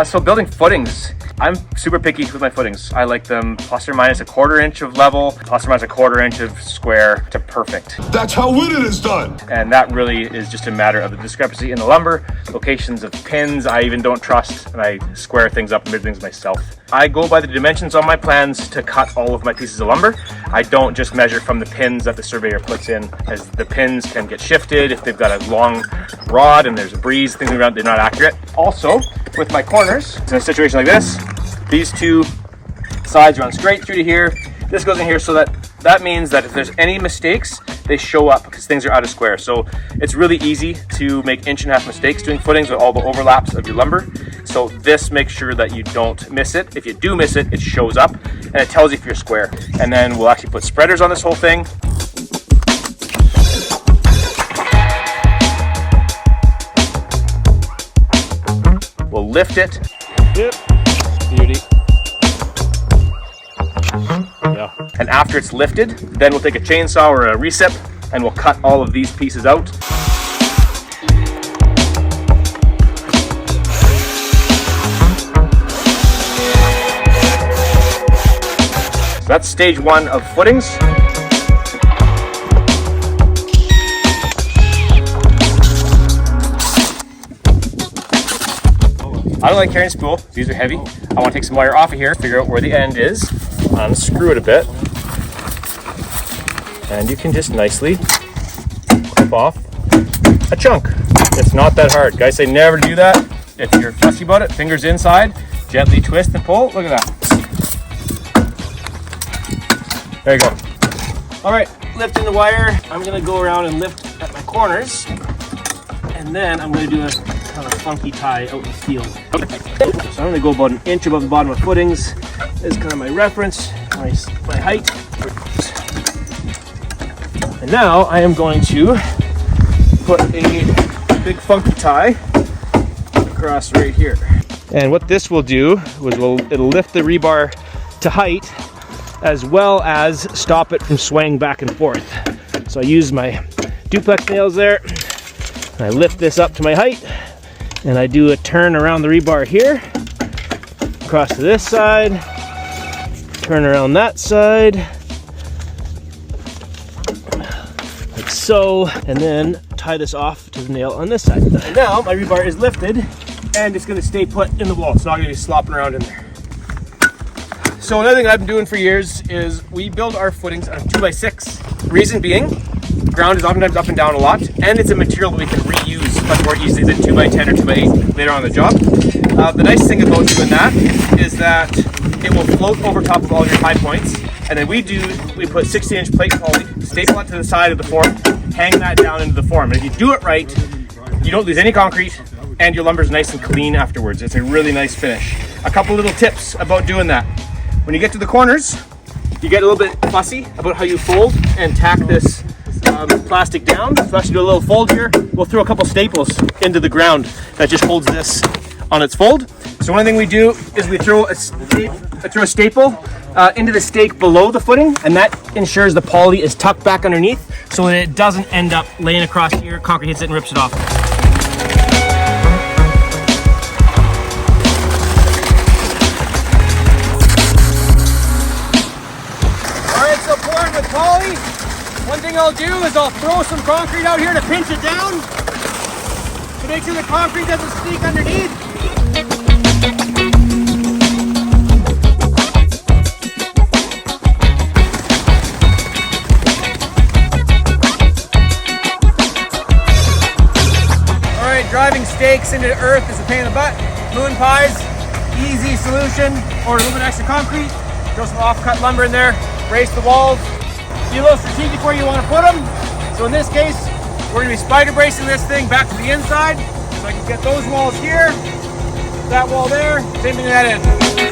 So building footings. I'm super picky with my footings. I like them plus or minus a quarter inch of level, plus or minus a quarter inch of square to perfect. That's how wood is done. And that really is just a matter of the discrepancy in the lumber, locations of pins I even don't trust, and I square things up and mid things myself. I go by the dimensions on my plans to cut all of my pieces of lumber. I don't just measure from the pins that the surveyor puts in, as the pins can get shifted if they've got a long rod and there's a breeze, things around, they're not accurate. Also, with my corners, in a situation like this, these two sides run straight through to here. This goes in here, so that means that if there's any mistakes, they show up because things are out of square. So it's really easy to make 1.5-inch mistakes doing footings with all the overlaps of your lumber. So this makes sure that you don't miss it. If you do miss it, it shows up and it tells you if you're square. And then we'll actually put spreaders on this whole thing. We'll lift it. Yep. Beauty. Yeah. And after it's lifted, then we'll take a chainsaw or a recip and we'll cut all of these pieces out. So that's stage 1 of footings. I don't like carrying spool, these are heavy. I want to take some wire off of here, figure out where the end is, unscrew it a bit, and you can just nicely clip off a chunk. It's not that hard. Guys say never do that. If you're fussy about it, fingers inside, gently twist and pull. Look at that. There you go. All right, lifting the wire. I'm gonna go around and lift at my corners, and then I'm gonna do a kind of funky tie out in the field. So I'm going to go about 1 inch above the bottom of footings. This is kind of my reference, my height. And now I am going to put a big funky tie across right here. And what this will do is it'll lift the rebar to height as well as stop it from swaying back and forth. So I use my duplex nails there and I lift this up to my height. And I do a turn around the rebar here, across to this side, turn around that side, like so, and then tie this off to the nail on this side. And now my rebar is lifted, and it's gonna stay put in the wall. It's not gonna be slopping around in there. So another thing I've been doing for years is we build our footings on 2x6. Reason being, ground is oftentimes up and down a lot, and it's a material that we can reuse much more easily than 2x10 or 2x8 later on in the job. The nice thing about doing that is that it will float over top of all your high points, and then we put 16-inch plate poly, staple it to the side of the form, hang that down into the form. And if you do it right, you don't lose any concrete, and your lumber's nice and clean afterwards. It's a really nice finish. A couple little tips about doing that. When you get to the corners, you get a little bit fussy about how you fold and tack this plastic down. So actually do a little fold here. We'll throw a couple staples into the ground that just holds this on its fold. So one thing we do is we throw a staple into the stake below the footing, and that ensures the poly is tucked back underneath so that it doesn't end up laying across here, concrete hits it and rips it off. Alright, so pouring with poly. One thing I'll do is I'll throw some concrete out here to pinch it down to make sure the concrete doesn't sneak underneath. Alright, driving stakes into the earth is a pain in the butt. Moon pies, easy solution. Or a little bit extra concrete, throw some off-cut lumber in there, brace the walls. Be a little strategic where you want to put them. So in this case, we're going to be spider bracing this thing back to the inside. So I can get those walls here, that wall there, same thing at that end.